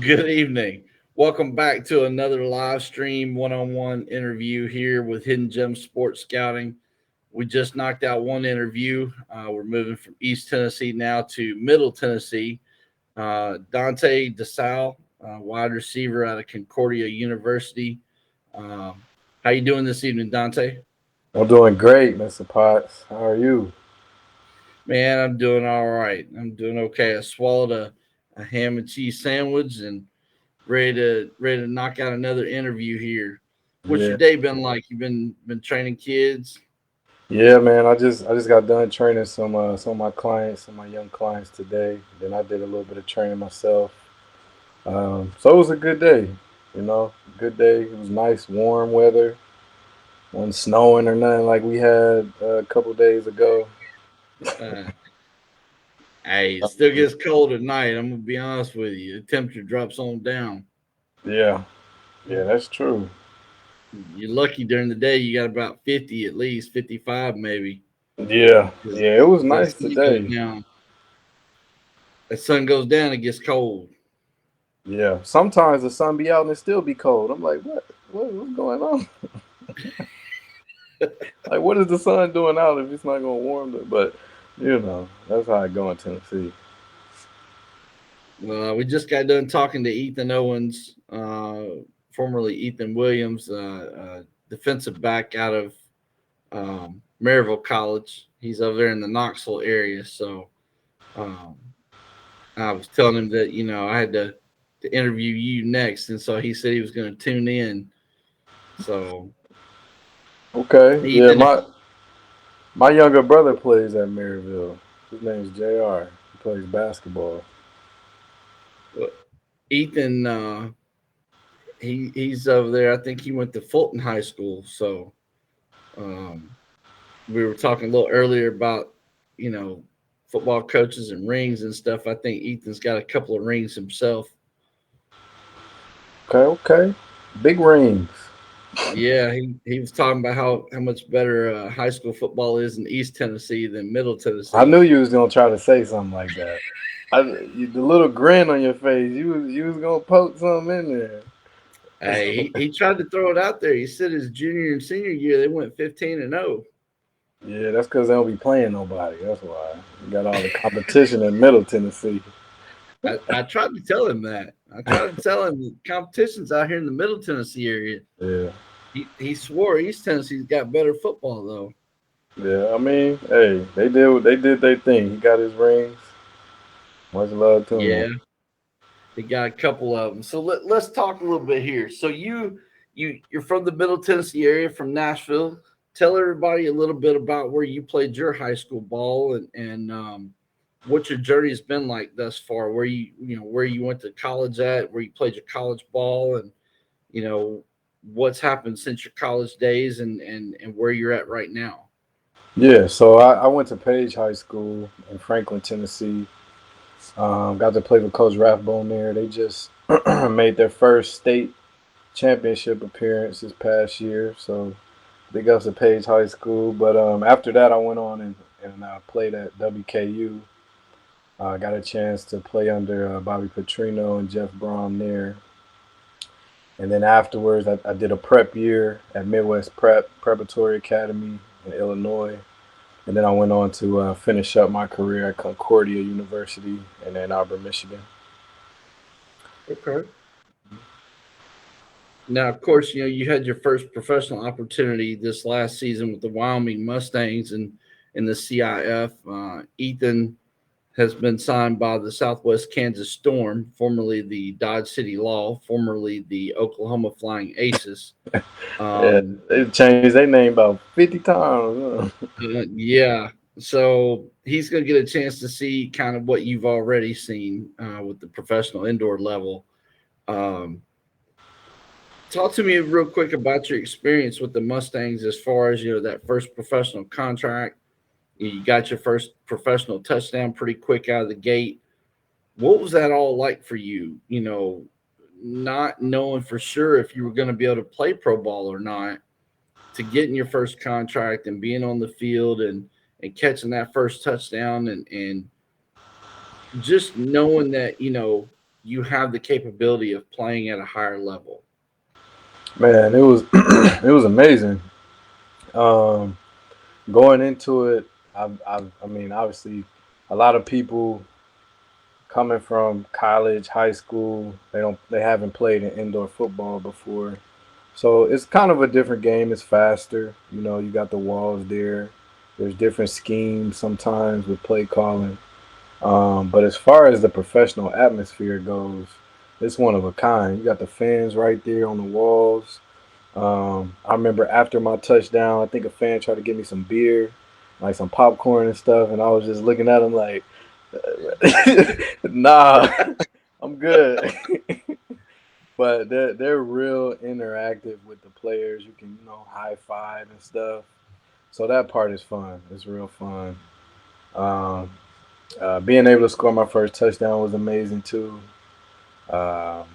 Good evening. Welcome back to another live stream one-on-one interview here with Hidden Gem Sports Scouting. We just knocked out one interview. We're moving from East Tennessee now to Middle Tennessee. Donte DeSalle, wide receiver out of Concordia University. Um, how you doing this evening, Dante? I'm doing great, Mr. Potts. How are you? Man, I'm doing all right. I'm doing okay. I swallowed a ham and cheese sandwich and ready to knock out another interview here. What's Yeah, your day been like? You've been training kids? yeah, man. I just got done training some of my clients, some of my young clients today. Then I did a little bit of training myself. So it was a good day. Good day. It was nice, warm weather. Wasn't snowing or nothing like we had a couple days ago. Uh, hey, it still gets cold at night. I'm gonna be honest with you. The temperature drops on down. Yeah, yeah, that's true. You're lucky during the day. You got about 50 at least, 55 maybe. Yeah, Because yeah, it was that nice sun goes today. down. That sun goes down, it gets cold. Yeah, sometimes the sun be out and it still be cold. I'm like, what's going on? Like, what is the sun doing out if it's not gonna warm it? But that's how I go in Tennessee. We just got done talking to Ethan Owens, formerly Ethan Williams, defensive back out of Maryville College. He's over there in the Knoxville area. So um, I was telling him that I had to interview you next, and so he said he was going to tune in. So Okay, yeah, Ethan, my younger brother plays at Maryville. His name's Jr. He plays basketball. Ethan, he's over there. I think he went to Fulton High School. So um, we were talking a little earlier about you know football coaches and rings and stuff. I think Ethan's got a couple of rings himself. Okay, okay, big rings. Yeah, he was talking about how much better high school football is in East Tennessee than Middle I Tennessee. knew you was gonna try to say something like that. The little grin on your face, you was gonna poke something in there. Hey, he tried to throw it out there. He said his junior and senior year they went 15-0. Yeah, that's because they don't be playing nobody. That's why you got all the competition in Middle Tennessee. I tried to tell him that. I tried to tell him the competition's out here in the Middle Tennessee area. Yeah, He swore East Tennessee's got better football though. yeah. I mean, hey, they did their thing. He got his rings. Much love to him, man. Yeah, they got a couple of them. So let's talk a little bit here. So you're from the Middle Tennessee area, from Nashville. Tell everybody a little bit about where you played your high school ball and what your journey has been like thus far. Where where you went to college at, where you played your college ball, and you know what's happened since your college days and where you're at right now. Yeah, so I went to Page High School in Franklin, Tennessee. Got to play with Coach Rathbone there. They just made their first state championship appearance this past year. So big ups to Page High School. But after that, I went on and played at WKU. Got a chance to play under Bobby Petrino and Jeff Brom there. And then afterwards, I did a prep year at Midwest Preparatory Academy in Illinois. And then I went on to finish up my career at Concordia University in Ann Arbor, Michigan. Okay. Now, of course, you had your first professional opportunity this last season with the Wyoming Mustangs and in the CIF. Ethan has been signed by the Southwest Kansas Storm, formerly the Dodge City Law, formerly the Oklahoma Flying Aces. Yeah, Um, they changed their name about 50 times. Huh? yeah, so he's going to get a chance to see kind of what you've already seen with the professional indoor level. Um, Talk to me real quick about your experience with the Mustangs as far as that first professional contract. You got your first professional touchdown pretty quick out of the gate. What was that all like for you? Not knowing for sure if you were going to be able to play pro ball or not, to getting your first contract and being on the field and catching that first touchdown and just knowing that you have the capability of playing at a higher level? Man, it was it was amazing. Um, Going into it, I mean, obviously, a lot of people coming from college, high school, they haven't played in indoor football before. So it's kind of a different game. It's faster. You got the walls there. There's different schemes sometimes with play calling. But as far as the professional atmosphere goes, it's one of a kind. You got the fans right there on the walls. I remember after my touchdown, I think a fan tried to give me some beer, like some popcorn and stuff, and I was just looking at him like, nah, I'm good. But they're real interactive with the players. You can high five and stuff. So that part is fun. It's real fun. Um, Being able to score my first touchdown was amazing too. Um,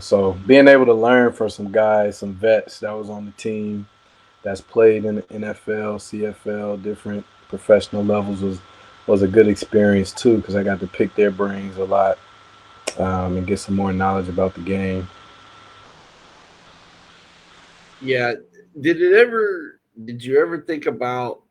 so being able to learn from some guys, some vets that was on the team that's played in the NFL, CFL, different professional levels was a good experience too because I got to pick their brains a lot and get some more knowledge about the game. Yeah. Did you ever think about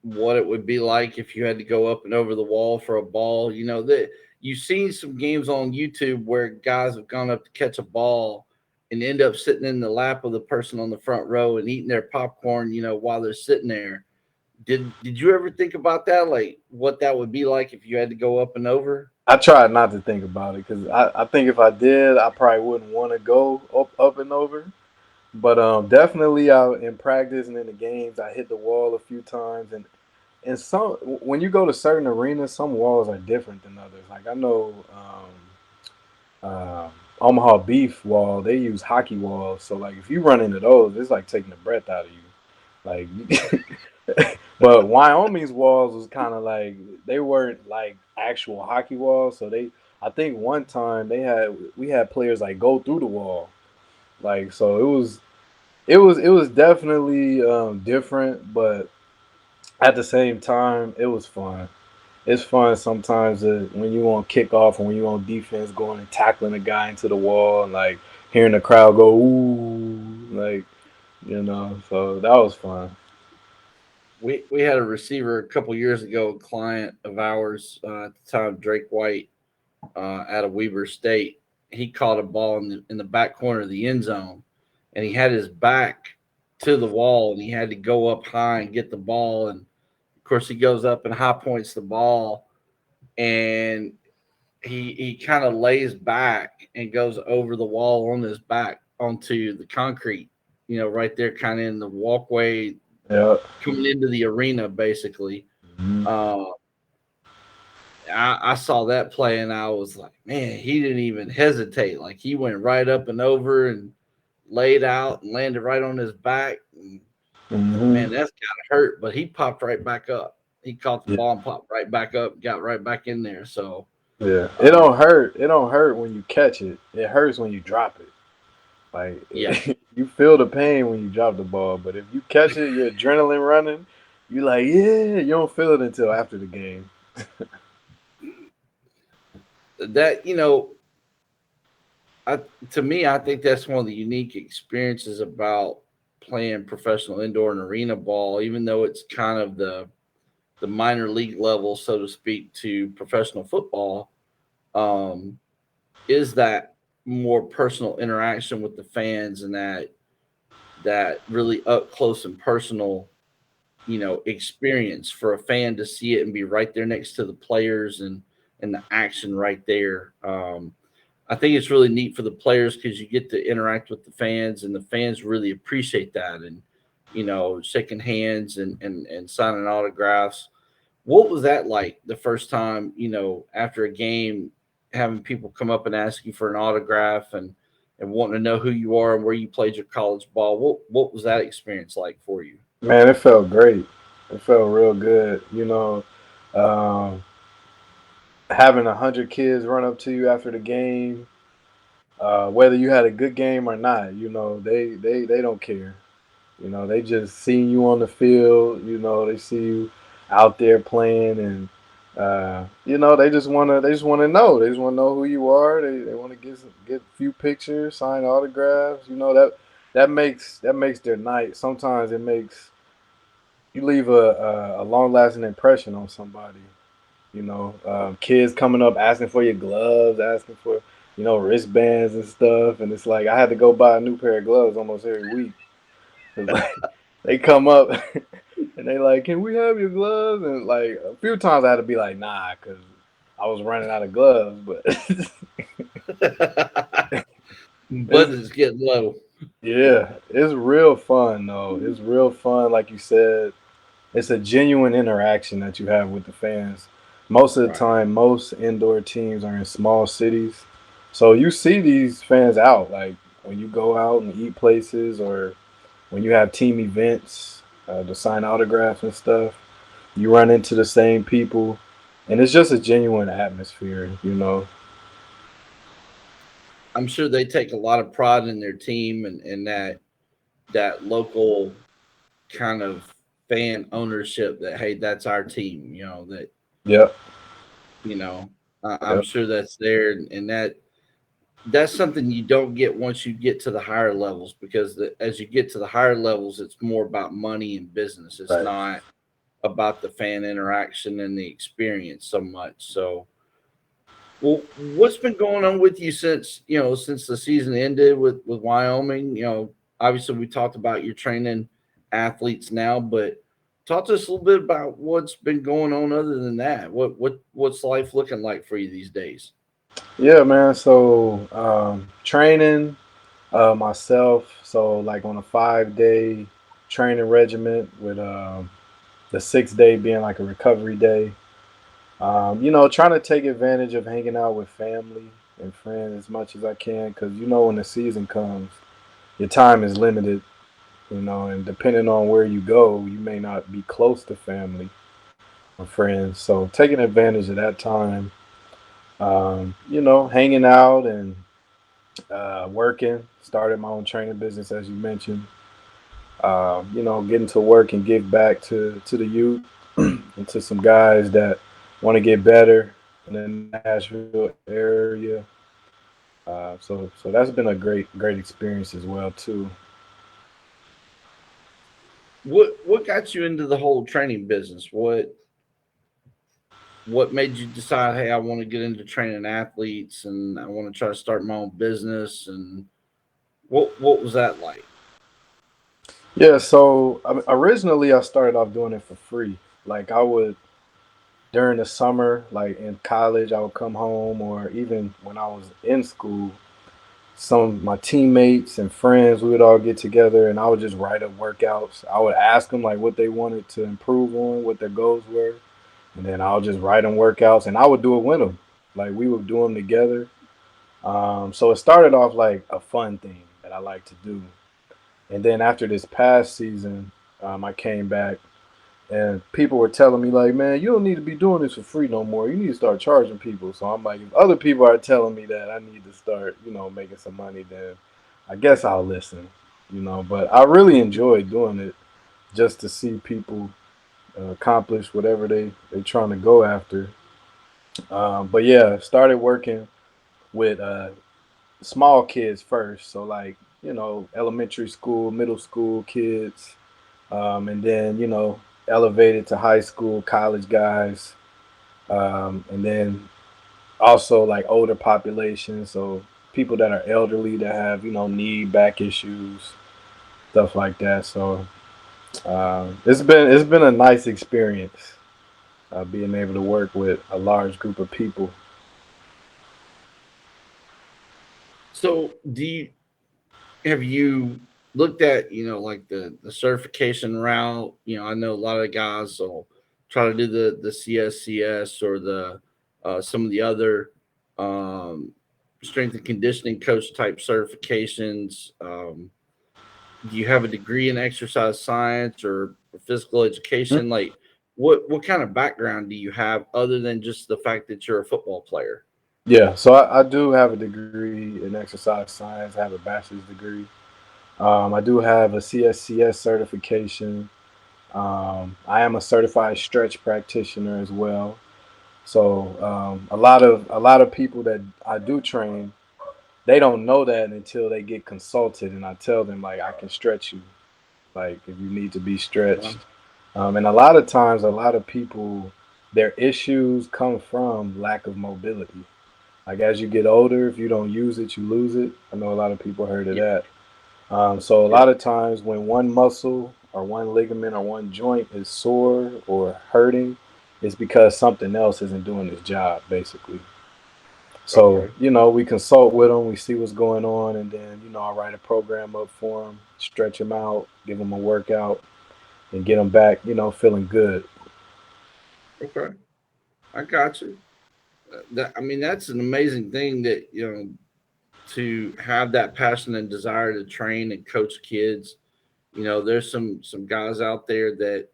what it would be like if you had to go up and over the wall for a ball? You know, that you've seen some games on YouTube where guys have gone up to catch a ball and end up sitting in the lap of the person on the front row and eating their popcorn, while they're sitting there. Did you ever think about that? Like what that would be like if you had to go up and over? I tried not to think about it because I think if I did, I probably wouldn't want to go up and over. But definitely, in practice and in the games, I hit the wall a few times, and some when you go to certain arenas, some walls are different than others. Like I know Omaha Beef wall, they use hockey walls, so like if you run into those, it's like taking the breath out of you. Like, but Wyoming's walls was kind of like they weren't like actual hockey walls, so I think one time we had players like go through the wall, like so it was definitely different, but at the same time, it was fun. It's fun sometimes when you on kickoff or when you on defense going and tackling a guy into the wall and like hearing the crowd go ooh, like So that was fun. We had a receiver a couple years ago, a client of ours at the time, Drake White, out of Weber State. He caught a ball in the back corner of the end zone, and he had his back to the wall, and he had to go up high and get the ball. And of course, he goes up and high points the ball, and he kind of lays back and goes over the wall on his back onto the concrete, right there, kind of in the walkway Yeah. coming into the arena, basically. Mhm. Uh, I saw that play and I was like, man, he didn't even hesitate. Like he went right up and over and laid out and landed right on his back. And I thought, Mhm. man, that's gotta hurt. But he popped right back up. He caught the Yeah. ball and popped right back up, got right back in there. So, Yeah. It uh, don't hurt. It don't hurt when you catch it. It hurts when you drop it. yeah, Like you feel the pain when you drop the ball, but if you catch it, your adrenaline running. You like, yeah, you don't feel it until after the game. that I to me, I think that's one of the unique experiences about playing professional indoor and arena ball, even though it's kind of the minor league level, so to speak, to professional football, um, is that more personal interaction with the fans and that really up close and personal, experience for a fan to see it and be right there next to the players and the action right there. I think it's really neat for the players because you get to interact with the fans and the fans really appreciate that and shaking hands and signing autographs. What was that like the first time, after a game, having people come up and ask you for an autograph and wanting to know who you are and where you played your college ball? What was that experience like for you? Man, it felt great. It felt real good. Um, Having 100 kids run up to you after the game, whether you had a good game or not, they don't care. They just see you on the field. They see you out there playing, and They just wanna know. They just wanna know who you are. They want to get a few pictures, sign autographs. That makes their night. Sometimes it makes you leave a long lasting impression on somebody. Kids coming up asking for your gloves, asking for wristbands and stuff, and it's like I had to go buy a new pair of gloves almost every week. 'Cause, like they come up and they like, can we have your gloves? And like a few times I had to be like, nah, because I was running out of gloves. But it's Budget's getting low. yeah, it's real fun though. It's real fun, like you said. It's a genuine interaction that you have with the fans. Most of the Right. time, most indoor teams are in small cities, so you see these fans out like when you go out and eat places or when you have team events to sign autographs and stuff. You run into the same people, and it's just a genuine atmosphere. I'm sure they take a lot of pride in their team and that local kind of fan ownership that hey, that's our team. That Yep, you know I'm yep, sure that's there, and that's something you don't get once you get to the higher levels because as you get to the higher levels, it's more about money and business. It's right. not about the fan interaction and the experience so much. So, well, what's been going on with you since the season ended with Wyoming? Obviously we talked about your training athletes now, but talk to us a little bit about what's been going on other than that. What's life looking like for you these days? Yeah, man. So training myself. So like on a 5 day training regiment with the 6 day being like a recovery day. Trying to take advantage of hanging out with family and friends as much as I can because when the season comes, your time is limited. And depending on where you go, you may not be close to family or friends. So taking advantage of that time, hanging out and working. Started my own training business, as you mentioned. Getting to work and give back to the youth and to some guys that want to get better in the Nashville area. So that's been a great experience as well too. What got you into the whole training business? What made you decide, hey, I want to get into training athletes and I want to try to start my own business? And what was that like? Yeah. So originally I started off doing it for free. Like I would during the summer, like in college, I would come home, or even when I was in school, some of my teammates and friends, we would all get together and I would just write up workouts. I would ask them like what they wanted to improve on, what their goals were, and then I'll just write them workouts and I would do it with them. Like we would do them together. So it started off like a fun thing that I like to do. And then after this past season, I came back and people were telling me like, man, you don't need to be doing this for free no more. You need to start charging people. So I'm like, if other people are telling me that I need to start, making some money, then I guess I'll listen. But I really enjoy doing it just to see people accomplish whatever they trying to go after. But yeah, started working with small kids first. So like, elementary school, middle school kids, and then elevated to high school, college guys, and then also like older population, so people that are elderly that have knee, back issues, stuff like that. So it's been a nice experience being able to work with a large group of people. So, have you looked at like the certification route? I know a lot of guys will try to do the CSCS or the some of the other um, strength and conditioning coach type certifications. Do you have a degree in exercise science or physical education? Like, what kind of background do you have other than just the fact that you're a football player? Yeah, so I do have a degree in exercise science. I have a bachelor's degree. I do have a CSCS certification. I am a certified stretch practitioner as well. So a lot of people that I do train, they don't know that until they get consulted, and I tell them like I can stretch you, like if you need to be Wow. stretched. And a lot of times, a lot of people, their issues come from lack of mobility. Like as you get older, if you don't use it, you lose it. I know a lot of people heard of Yeah. that. So a Yeah. lot of times when one muscle or one ligament or one joint is sore or hurting, it's because something else isn't doing its job, basically. So, Okay. we consult with them, we see what's going on, and then, I write a program up for them, stretch them out, give them a workout, and get them back, feeling good. Okay. I got you. I mean, that's an amazing thing that to have that passion and desire to train and coach kids. There's some guys out there that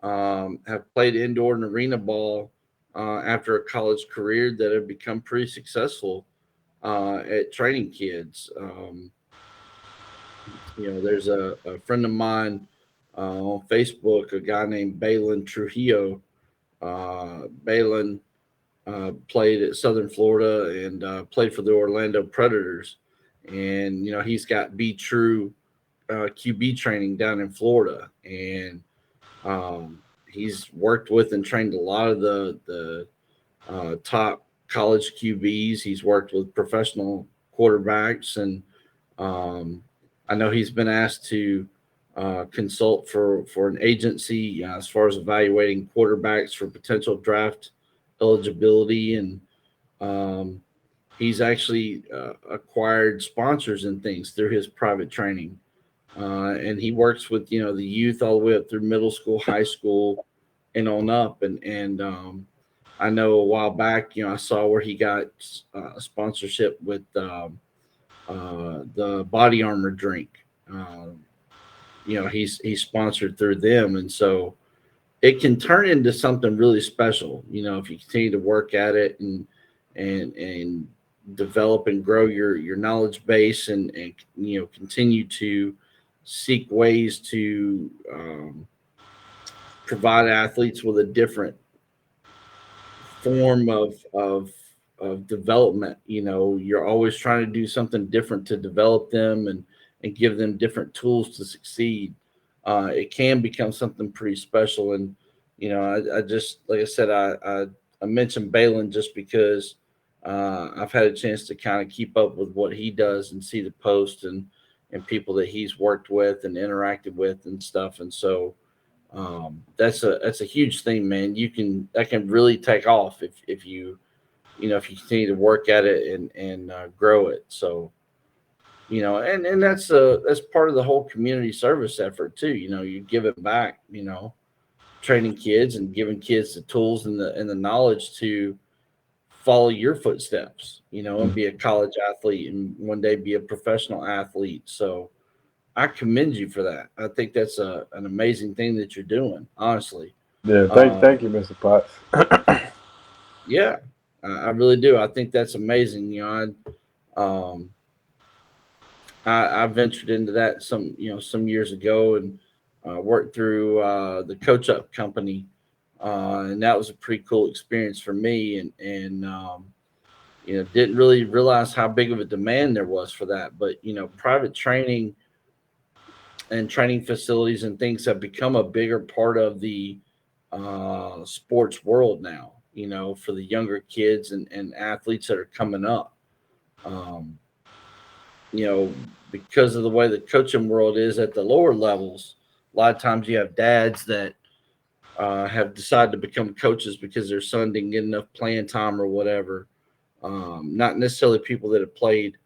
have played indoor and arena ball after a college career that have become pretty successful at training kids. There's a friend of mine on Facebook, a guy named Balin Trujillo. Balin played at Southern Florida and played for the Orlando Predators. And, he's got Be True QB training down in Florida. And he's worked with and trained a lot of the top college QBs. He's worked with professional quarterbacks, and um, I know he's been asked to consult for an agency as far as evaluating quarterbacks for potential draft eligibility, and um, he's actually acquired sponsors and things through his private training. And he works with the youth all the way up through middle school, high school, and on up. And I know a while back, I saw where he got a sponsorship with the Body Armor drink. He's sponsored through them, and so it can turn into something really special. If you continue to work at it and develop and grow your knowledge base and continue to seek ways to provide athletes with a different form of development. You're always trying to do something different to develop them and give them different tools to succeed. It can become something pretty special. And I just, like I said, I mentioned Balin just because I've had a chance to kind of keep up with what he does and see the posts and people that he's worked with and interacted with and stuff. And so that's a huge thing, man. That can really take off if you continue to work at it and grow it. So and that's part of the whole community service effort too. You give it back. Training kids and giving kids the tools and the knowledge to follow your footsteps. And be a college athlete and one day be a professional athlete. So I commend you for that. I think that's an amazing thing that you're doing, honestly. Yeah, thank, Um, thank you, Mr. Potts. yeah, I really do. I think that's amazing. Um, I ventured into that some years ago and worked through the Coach Up company, and that was a pretty cool experience for me. And didn't really realize how big of a demand there was for that. But private training and training facilities and things have become a bigger part of the sports world now. For the younger kids and athletes that are coming up. Um, because of the way the coaching world is at the lower levels, a lot of times you have dads that have decided to become coaches because their son didn't get enough playing time or whatever. Not necessarily people that have played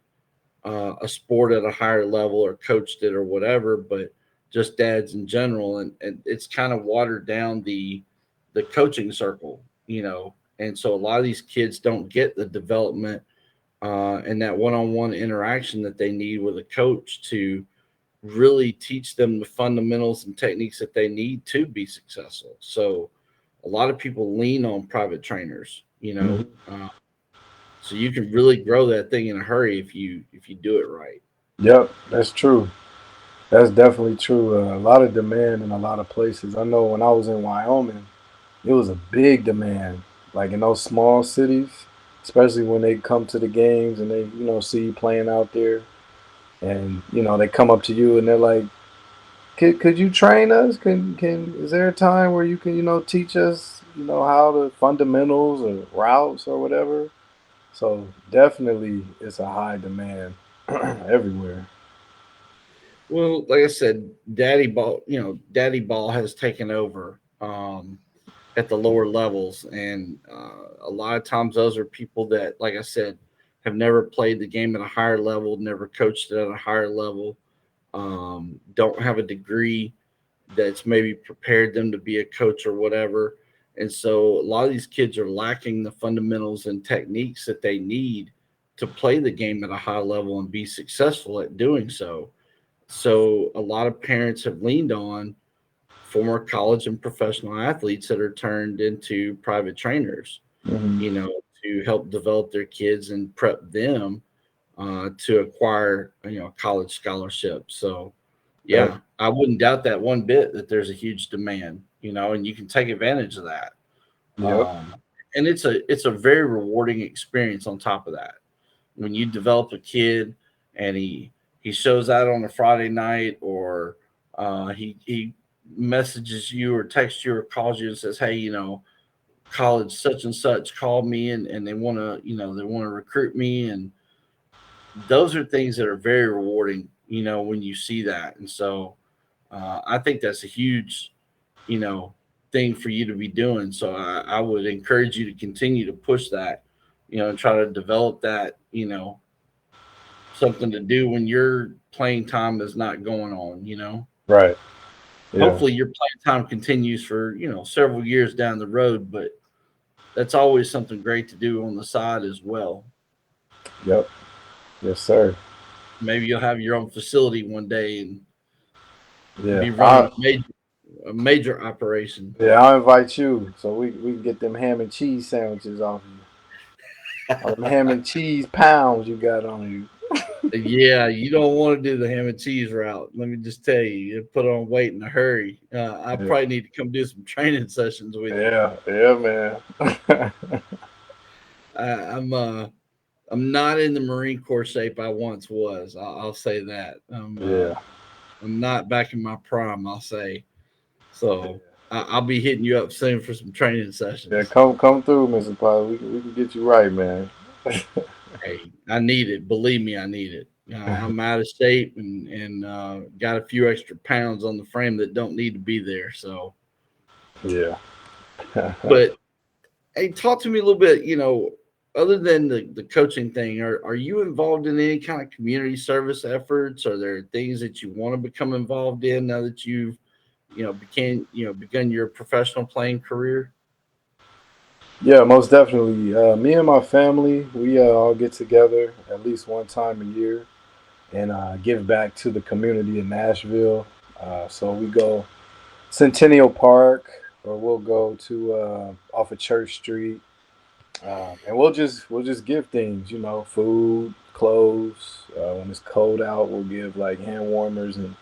a sport at a higher level or coached it or whatever, but just dads in general. And it's kind of watered down the coaching circle. And so a lot of these kids don't get the development and that one-on-one interaction that they need with a coach to really teach them the fundamentals and techniques that they need to be successful. So a lot of people lean on private trainers, Mhm. so you can really grow that thing in a hurry if you do it right. Yep, that's true. That's definitely true. A lot of demand in a lot of places. I know when I was in Wyoming, it was a big demand. like in those small cities, especially when they come to the games and they, see you playing out there, and they come up to you and they're like, could you train us? Can is there a time where you can teach us how the fundamentals or routes or whatever? So definitely, it's a high demand everywhere. Well, like I said, Daddy Ball has taken over at the lower levels, and a lot of times those are people that, like I said, have never played the game at a higher level, never coached it at a higher level, don't have a degree that's maybe prepared them to be a coach or whatever. And so a lot of these kids are lacking the fundamentals and techniques that they need to play the game at a high level and be successful at doing so. So a lot of parents have leaned on former college and professional athletes that are turned into private trainers, Hmm. to help develop their kids and prep them to acquire, college scholarships. So, Yep. yeah, I wouldn't doubt that one bit that there's a huge demand, and you can take advantage of that. Yep. Um, and it's a very rewarding experience on top of that. When you develop a kid and he shows out on a Friday night, or he messages you or texts you or calls you and says, "Hey, college such and such called me and they want to recruit me," and those are things that are very rewarding, when you see that. And so I think that's a huge, you know, thing for you to be doing. So I would encourage you to continue to push that, and try to develop that, something to do when your playing time is not going on. Right. Yeah. Hopefully your playing time continues for, several years down the road, but that's always something great to do on the side as well. Yep. Yes, sir. Maybe you'll have your own facility one day and Yeah. be running a major operation. I'll invite you so we can get them ham and cheese sandwiches off you. All them ham and cheese pounds you got on you. Yeah, you don't want to do the ham and cheese route. Let me just tell you, you put on weight in a hurry. I Yeah. probably need to come do some training sessions with you. Yeah. Yeah, man. I, I'm not in the Marine Corps shape I once was. I'll say that. Yeah. I'm not back in my prime. I'll say so. I'll be hitting you up soon for some training Yeah. sessions. Come through, Mr. Potter. We can get you right, man. Hey, I need it. Believe me, I need it. I'm out of shape and got a few extra pounds on the frame that don't need to be there. So, Yeah. but hey, talk to me a little bit. Other than the coaching thing, are you involved in any kind of community service efforts? Are there things that you want to become involved in now that you've begun your professional playing career? Yeah, most definitely. Me and my family, we all get together at least one time a year and give back to the community in Nashville. So we go Centennial Park, or we'll go to off of Church Street, and we'll just give things, food, clothes. When it's cold out, we'll give like hand warmers and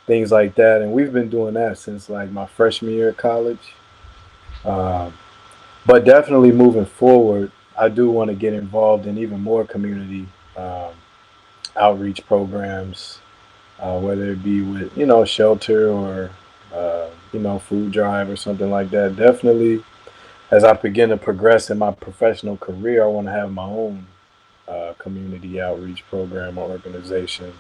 things like that. And we've been doing that since like my freshman year at college. Um, but definitely moving forward, I do want to get involved in even more community um, outreach programs, whether it be with shelter or food drive or something like that. Definitely, as I begin to progress in my professional career, I want to have my own community outreach program or organization.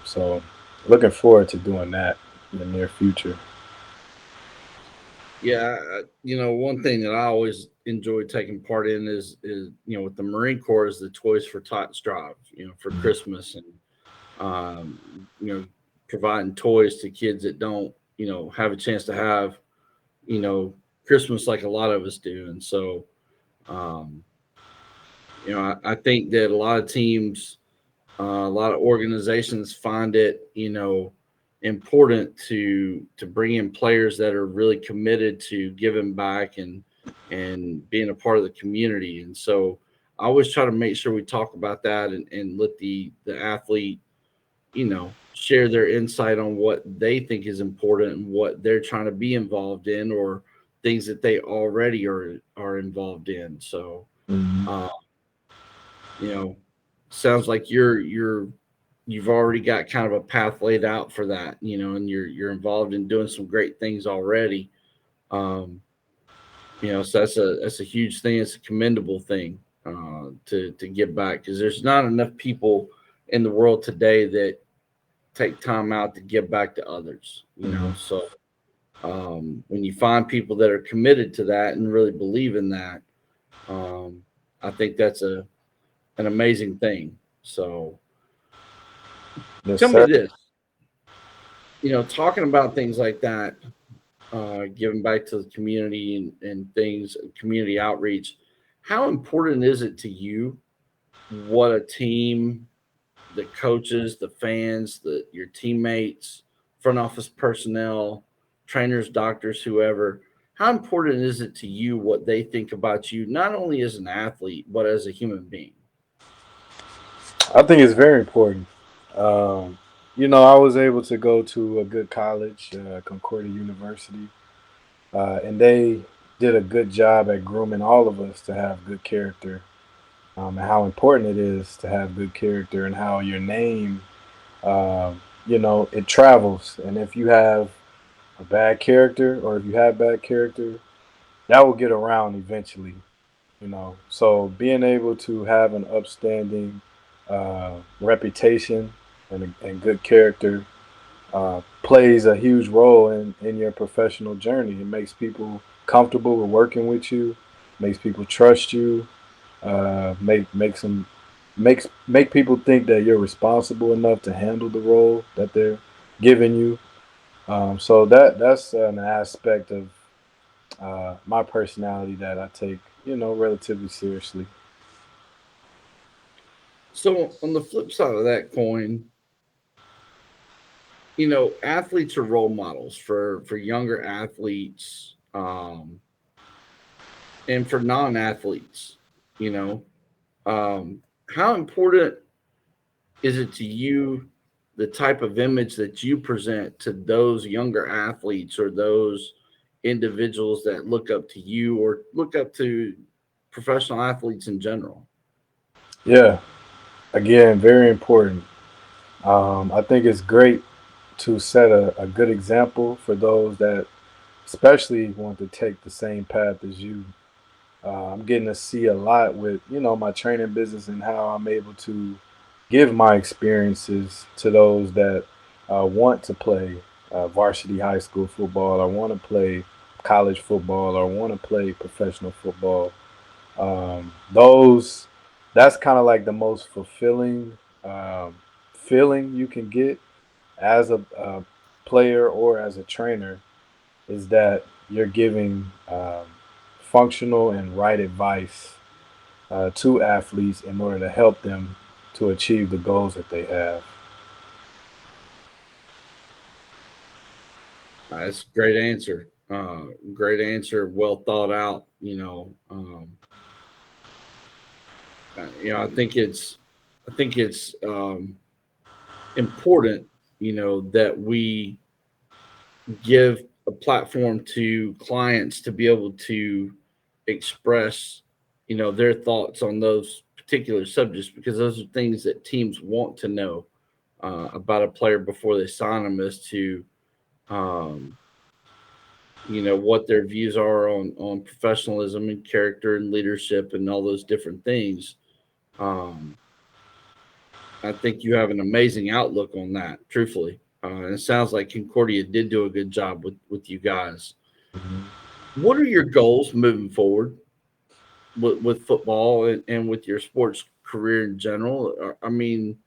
So, looking forward to doing that in the near future. Yeah, one thing that I always enjoy taking part in is with the Marine Corps is the Toys for Tots drive, for Mhm. Christmas, and um, providing toys to kids that don't have a chance to have you know Christmas like a lot of us do. And so um, I think that a lot of teams, a lot of organizations find it, important to bring in players that are really committed to giving back and being a part of the community. And so I always try to make sure we talk about that and let the athlete, share their insight on what they think is important and what they're trying to be involved in, or things that they already are involved in. So, Mhm. uh, you know, sounds like you've already got kind of a path laid out for that, and you're involved in doing some great things already. Um, so that's a huge thing. It's a commendable thing to give back, because there's not enough people in the world today that take time out to give back to others. Mhm. So when you find people that are committed to that and really believe in that, um, I think that's an amazing thing. So Yes, tell me sir. this, talking about things like that, giving back to the community and things, community outreach. How important is it to you what a team, the coaches, the fans, your teammates, front office personnel, trainers, doctors, whoever? How important is it to you what they think about you, not only as an athlete but as a human being? I think it's very important. Um, I was able to go to a good college, Concordia University, and they did a good job at grooming all of us to have good character, and how important it is to have good character, and how your name, it travels. And if you have a bad character, or if you have bad character, that will get around eventually. So being able to have an upstanding reputation and good character plays a huge role in your professional journey. It makes people comfortable with working with you, makes people trust you, make people think that you're responsible enough to handle the role that they're giving you. So that's an aspect of my personality that I take, relatively seriously. So on the flip side of that coin, athletes are role models for younger athletes, and for non-athletes. You know, how important is it to you, the type of image that you present to those younger athletes or those individuals that look up to you or look up to professional athletes in general? Yeah, again, very important. I think it's great to set a good example for those that especially want to take the same path as you. I'm getting to see a lot with, my training business and how I'm able to give my experiences to those that want to play varsity high school football, or want to play college football, or want to play professional football. Those That's kind of like the most fulfilling feeling you can get as a player or as a trainer, is that you're giving functional and right advice to athletes in order to help them to achieve the goals that they have. That's a great answer. Great answer. Well thought out. I think it's important. That we give a platform to clients to be able to express, their thoughts on those particular subjects, because those are things that teams want to know about a player before they sign them, as to um, what their views are on professionalism and character and leadership and all those different things. um, I think you have an amazing outlook on that, truthfully. And it sounds like Concordia did do a good job with you guys. Mhm. What are your goals moving forward with football and with your sports career in general? I mean,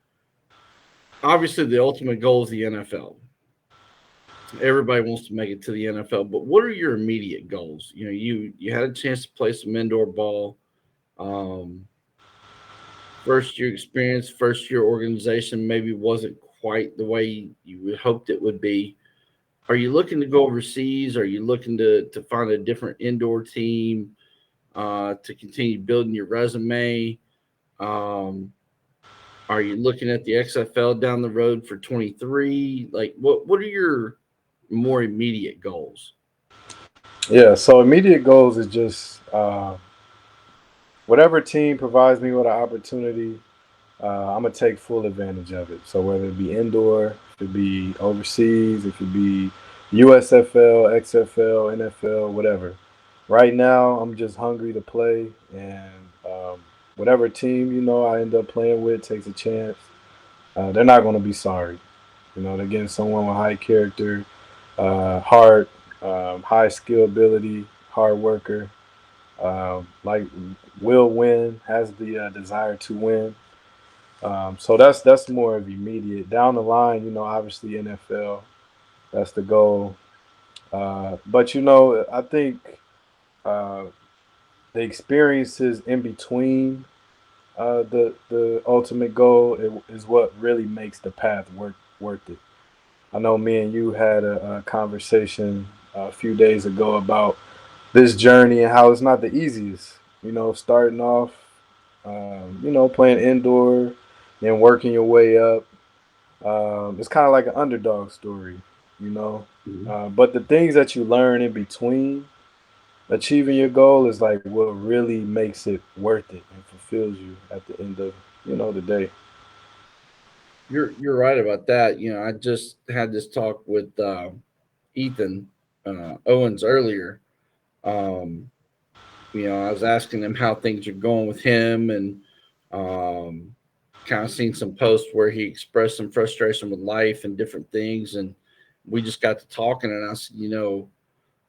obviously, the ultimate goal is the NFL. Everybody wants to make it to the NFL, but what are your immediate goals? You had a chance to play some indoor ball. Um, First year experience, first year organization maybe wasn't quite the way you would hoped it would be. Are you looking to go overseas? Are you looking to find a different indoor team to continue building your resume? Um, are you looking at the XFL down the road for 23? Like, what are your more immediate goals? Yeah, so immediate goals is just whatever team provides me with an opportunity, I'm gonna take full advantage of it. So whether it be indoor, if it be overseas, if it be USFL, XFL, NFL, whatever. Right now, I'm just hungry to play, and whatever team I end up playing with takes a chance. They're not gonna be sorry. They're getting someone with high character, heart, high skill ability, hard worker, like will win, has the desire to win. So that's more of immediate. Down the line, obviously NFL, that's the goal. But I think uh, the experiences in between the ultimate goal is what really makes the path worth it. I know me and you had a conversation a few days ago about this journey and how it's not the easiest. Starting off, playing indoor and working your way up. It's kind of like an underdog story, you know. Mhm. But the things that you learn in between achieving your goal is like what really makes it worth it and fulfills you at the end of the day. You're right about that. I just had this talk with Ethan Owens earlier. Um, I was asking him how things are going with him, and um, kind of seen some posts where he expressed some frustration with life and different things, and we just got to talking, and I said,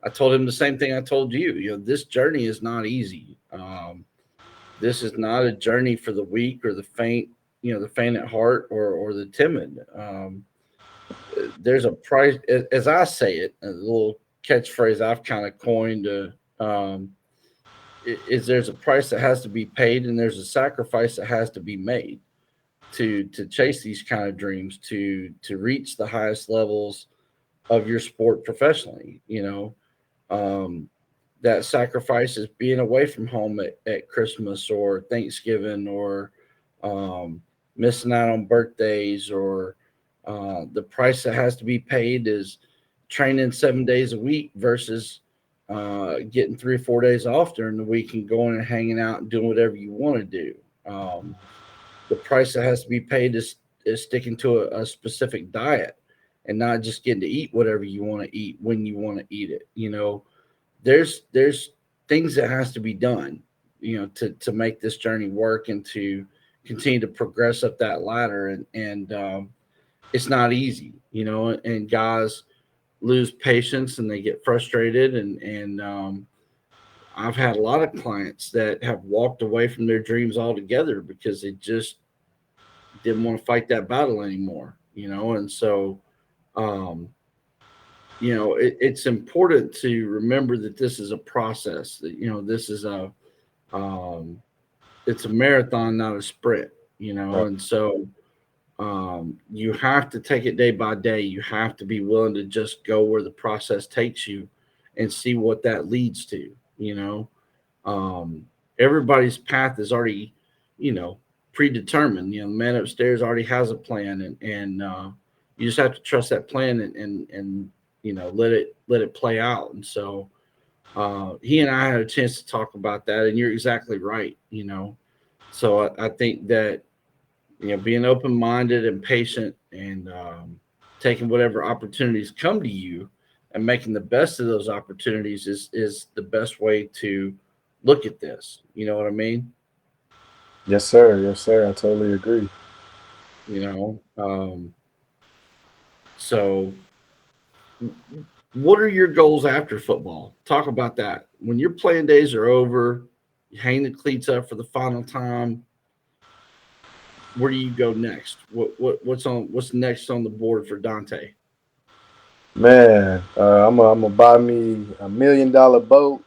I told him the same thing I told you. This journey is not easy. This is not a journey for the weak or the faint. The faint at heart or the timid. There's a price, as I say it, a little catchphrase I've kind of coined. Is there's a price that has to be paid, and there's a sacrifice that has to be made to chase these kind of dreams, to reach the highest levels of your sport professionally. Um, that sacrifice is being away from home at Christmas or Thanksgiving, or um, missing out on birthdays, or the price that has to be paid is training 7 days a week versus getting 3 or 4 days off during the week and going and hanging out and doing whatever you want to do. The price that has to be paid is sticking to a specific diet and not just getting to eat whatever you want to eat when you want to eat it. There's things that has to be done, to make this journey work and to continue to progress up that ladder. And it's not easy, and guys lose patience and they get frustrated. And I've had a lot of clients that have walked away from their dreams altogether because they just didn't want to fight that battle anymore. And so, um, it's important to remember that this is a process, that, this is um, it's a marathon, not a sprint. Right. And so, you have to take it day by day. You have to be willing to just go where the process takes you and see what that leads to. Um, Everybody's path is already, you know, predetermined. The man upstairs already has a plan, and you just have to trust that plan and let it play out. And so, he and I had a chance to talk about that, and you're exactly right. So I think that being open minded and patient, and taking whatever opportunities come to you and making the best of those opportunities is the best way to look at this. You know what I mean? Yes, sir. Yes, sir. I totally agree. You know, so what are your goals after football? Talk about that. When your playing days are over, you hang the cleats up for the final time. Where do you go next? What's next on the board for Dante? Man, I'm gonna buy me $1 million boat,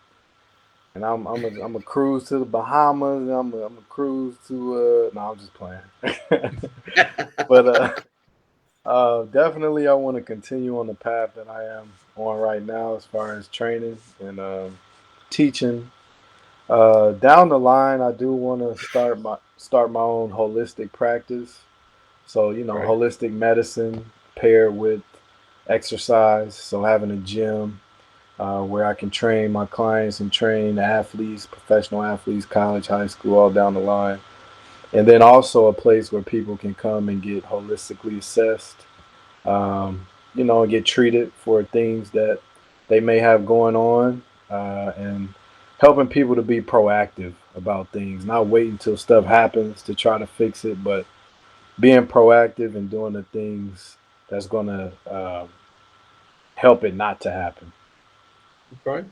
and I'm a cruise to the Bahamas. And I'm a cruise to no, I'm just playing. But definitely I want to continue on the path that I am on right now as far as training and teaching. Down the line, I do want to start my own holistic practice. So Right. holistic medicine paired with exercise. So having a gym, where I can train my clients and train athletes, professional athletes, college, high school, all down the line. And then also a place where people can come and get holistically assessed, and get treated for things that they may have going on, and helping people to be proactive about things, not waiting until stuff happens to try to fix it, but being proactive and doing the things that's going to help it not to happen. Okay.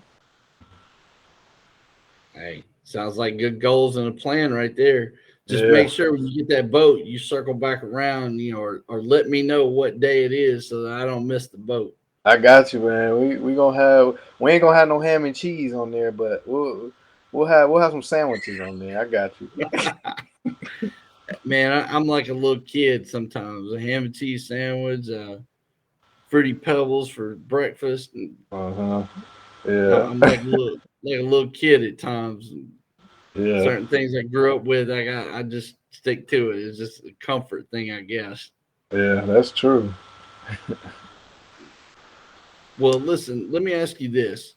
Hey, sounds like good goals and a plan right there. Just make Yeah, sure when you get that boat, you circle back around, or let me know what day it is so that I don't miss the boat. I got you, man. We ain't gonna have no ham and cheese on there, but we'll have some sandwiches on there. I got you. Man, I'm like a little kid sometimes. A ham and cheese sandwich, fruity pebbles for breakfast, and Uh huh. Yeah. I'm like a little kid at times. Yeah. Certain things I grew up with, I just stick to it. It's just a comfort thing, I guess. Yeah. That's true. Well, listen, let me ask you this.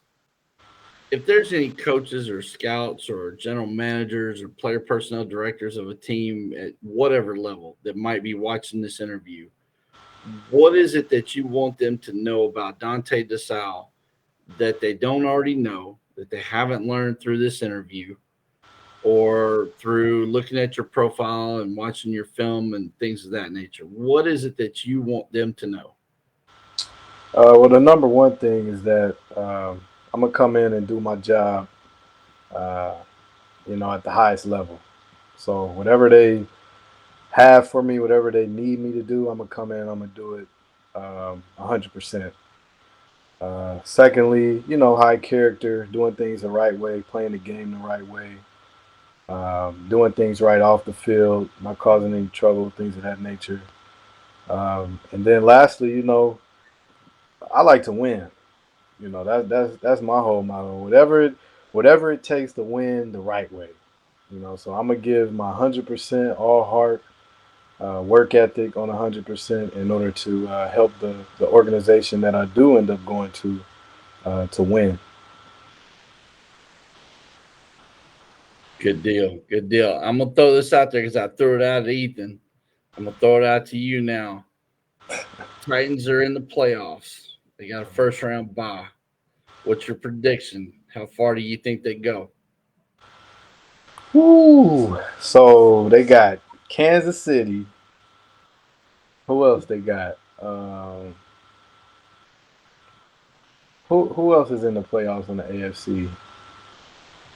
If there's any coaches or scouts or general managers or player personnel directors of a team at whatever level that might be watching this interview, what is it that you want them to know about Donte DeSalle that they don't already know, that they haven't learned through this interview or through looking at your profile and watching your film and things of that nature? What is it that you want them to know? Well, the number one thing is that I'm gonna come in and do my job, uh, at the highest level. So whatever they have for me, whatever they need me to do, I'm gonna come in. I'm gonna do it 100%. Secondly, high character, doing things the right way, playing the game the right way, doing things right off the field, not causing any trouble, things of that nature. And then lastly, I like to win. That's my whole motto. Whatever it takes to win the right way. So I'm gonna give my 100% all heart, work ethic on 100% in order to help the organization that I do end up going to win. Good deal. Good deal. I'm gonna throw this out there because I threw it out at Ethan. I'm gonna throw it out to you now. Titans are in the playoffs. They got a first round bye. What's your prediction? How far do you think they go? Woo! So they got Kansas City. Who else they got? Who else is in the playoffs in the AFC?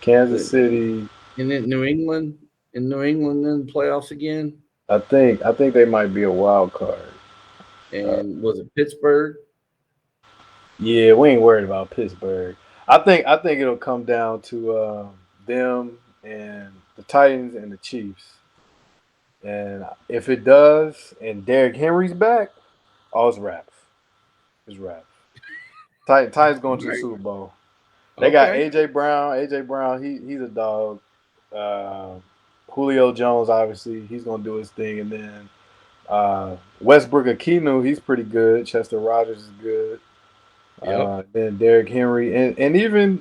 Kansas The, City. in New England, New England in the playoffs again. I think they might be a wild card. Uh, And was it Pittsburgh? yeah, we ain't worried about Pittsburgh. I think it'll come down to them and the Titans and the Chiefs. And if it does, and Derrick Henry's back, all it's wraps. It's wraps. Titans going to the Right. Super Bowl. They got Okay. AJ Brown. AJ Brown, he's a dog. Uh, Julio Jones, obviously, he's gonna do his thing, and then Westbrook Akinu, he's pretty good. Chester Rogers is good. Yep. Then Derrick Henry and even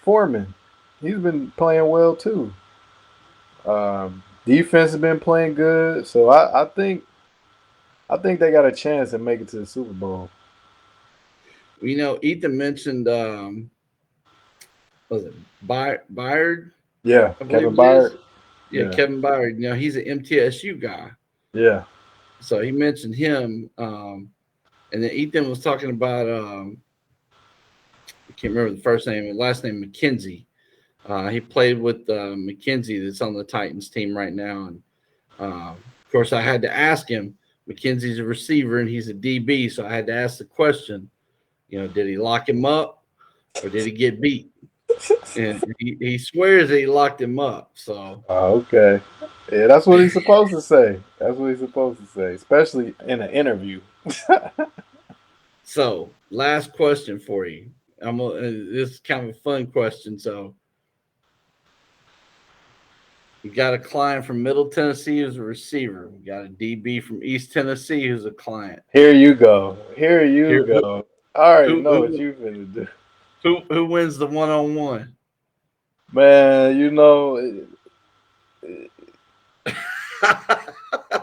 Foreman, he's been playing well too. Defense has been playing good, so I think they got a chance to make it to the Super Bowl. Ethan mentioned was it Byard? Yeah, I believe Kevin it is. Byard. Yeah, Yeah, Kevin Byard. He's an MTSU guy. yeah, So he mentioned him. And then Ethan was talking about I can't remember the first name and last name McKenzie. He played with McKenzie that's on the Titans team right now. And of course, I had to ask him. McKenzie's a receiver and he's a DB, so I had to ask the question. Did he lock him up or did he get beat? And he swears that he locked him up. So, Okay. Yeah, that's what he's supposed to say. That's what he's supposed to say, especially in an interview. last question for you. This is kind of a fun question. So, we got a client from Middle Tennessee who's a receiver. We got a DB from East Tennessee who's a client. Here you go. Here you Here, go. I already who, know what who, you finna do. Who wins the 1-on-1? Man,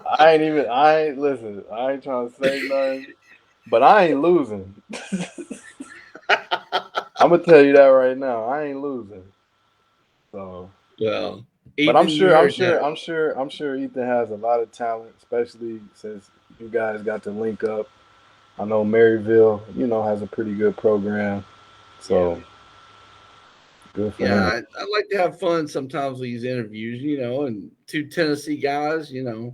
I ain't listen, I ain't trying to say nothing, but I ain't losing. I'm gonna tell you that right now. I ain't losing. So, Well, but I'm Ethan, you sure, I'm heard that. sure, I'm sure, I'm sure Ethan has a lot of talent, especially since you guys got to link up. I know Maryville, has a pretty good program. So good for Yeah, him. I like to have fun sometimes with these interviews, and two Tennessee guys, Yeah,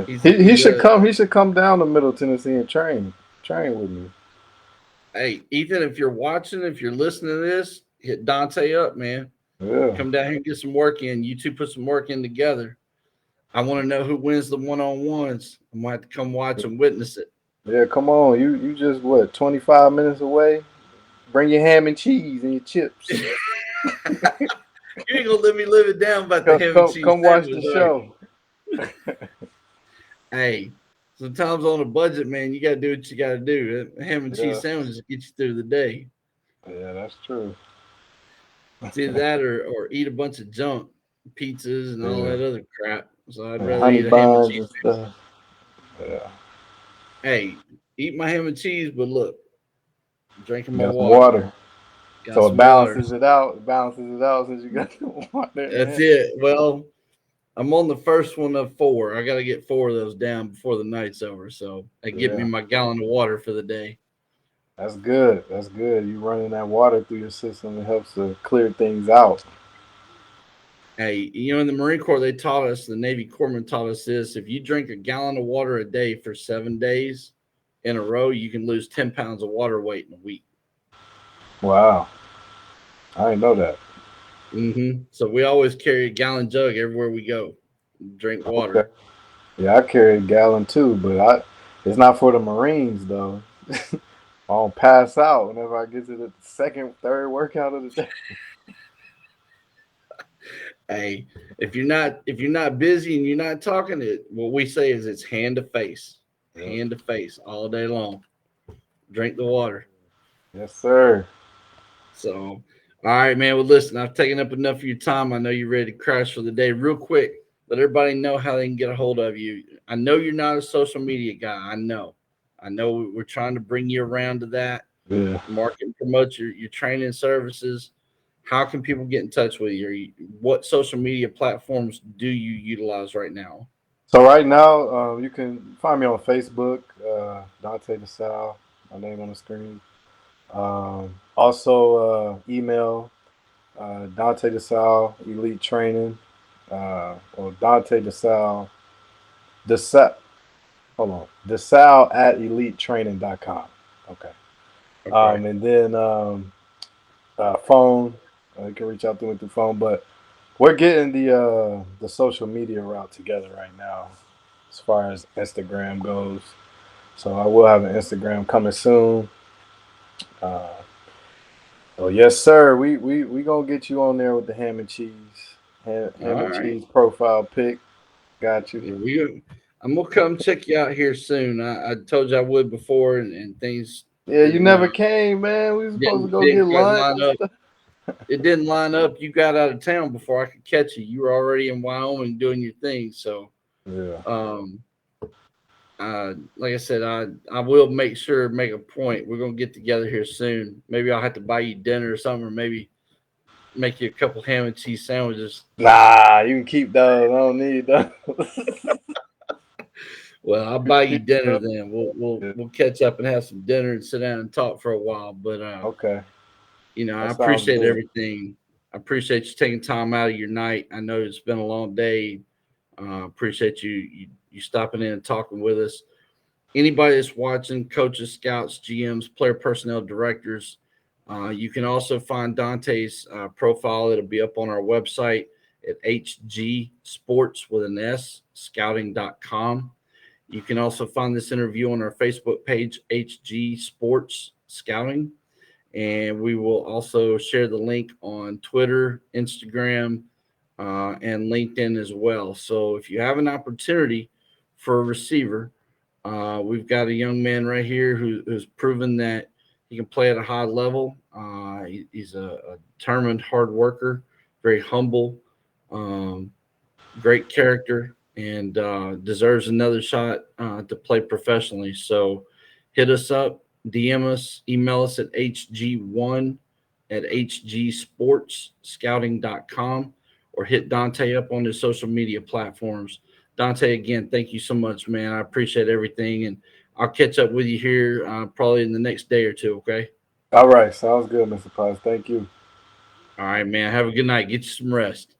he's he he's should a come. He should come down to Middle Tennessee and train with me. hey, Ethan, if you're watching, if you're listening to this, hit Dante up, man. Yeah, Come down here and get some work in. You two put some work in together. I want to know who wins the 1-on-1s. I'm gonna have to come watch and witness it. yeah. Come on, you just 25 minutes away. Bring your ham and cheese and your chips. You ain't gonna let me live it down about the Come, ham and come, cheese come watch the sandwich, are you? show. Hey, sometimes on a budget, man, you gotta do what you gotta do. Ham and cheese Yeah, sandwiches get you through the day. yeah, that's true. It's either that or eat a bunch of junk, pizzas and all Yeah, that other crap. So I'd and rather honey eat a ham and buns cheese and sandwich. stuff. Yeah, Hey, eat my ham and cheese, but look, drinking my got some water. water. Got So it some water. balances it out. It balances it out since you got the water in That's there. it. Well, I'm on the first one of four. I got to get four of those down before the night's over. So that get me Yeah, my gallon of water for the day. that's good. That's good. You running that water through your system, it helps to clear things out. Hey, in the Marine Corps, they taught us, the Navy corpsmen taught us this: if you drink a gallon of water a day for 7 days in a row, you can lose 10 pounds of water weight in a week. Wow, I didn't know that. So we always carry a gallon jug everywhere we go. Drink Okay. water. Yeah, I carry a gallon too, but it's not for the Marines though. I'll pass out whenever I get to the second, third workout of the day. Hey, if you're not busy and you're not talking, what we say is it's Yeah. hand to face all day long. Drink the water. Yes, sir. So, all right, man. Well, listen, I've taken up enough of your time. I know you're ready to crash for the day. Real quick, let everybody know how they can get a hold of you. I know you're not a social media guy. I know we're trying to bring you around to that. Yeah. Market and promote your training services. How can people get in touch with you? What social media platforms do you utilize right now? So right now, you can find me on Facebook, Donte DeSalle, my name on the screen. Also, email Donte DeSalle Elite Training, or Donte DeSalle, DeSalle, hold on, DeSalle at elitetraining.com. Okay. Okay. And then phone, you can reach out to me through phone, but we're getting the social media route together right now as far as Instagram goes. So I will have an Instagram coming soon. Uh, oh yes, sir. We gonna get you on there with the ham and cheese, ham All and right. cheese profile pic. Got you. Yeah, I'm gonna come check you out here soon. I told you I would before, and things Yeah, you didn't never came, man. We was supposed to go get didn't quite lunch line and up. stuff. It didn't line up. You got out of town before I could catch you. You were already in Wyoming doing your thing. So, Yeah. um, like I said, I will make a point. We're gonna get together here soon. Maybe I'll have to buy you dinner or something, or maybe make you a couple ham and cheese sandwiches. Nah, you can keep those. I don't need those. Well, I'll buy you Keep dinner those. then. We'll we'll Yeah. we'll catch up and have some dinner and sit down and talk for a while. But Okay, I that sounds appreciate good. everything. I appreciate you taking time out of your night. I know it's been a long day. Appreciate you stopping in and talking with us. Anybody that's watching, coaches, scouts, GMs, player personnel directors, you can also find Dante's profile. It'll be up on our website at HG Sports with an S, scouting.com. You can also find this interview on our Facebook page, HG Sports Scouting. And we will also share the link on Twitter, Instagram, and LinkedIn as well. So if you have an opportunity for a receiver, we've got a young man right here who's proven that He can play at a high level. He's a determined hard worker, very humble, um, great character, and deserves another shot to play professionally. So hit us up, DM us, email us at hg1@hgsportscouting.com, or hit Donte up on his social media platforms. Donte, again, thank you so much, man. I appreciate everything, and I'll catch up with you here probably in the next day or two, okay? All right, sounds good, Mr. Paz. Thank you. All right, man. Have a good night. Get you some rest.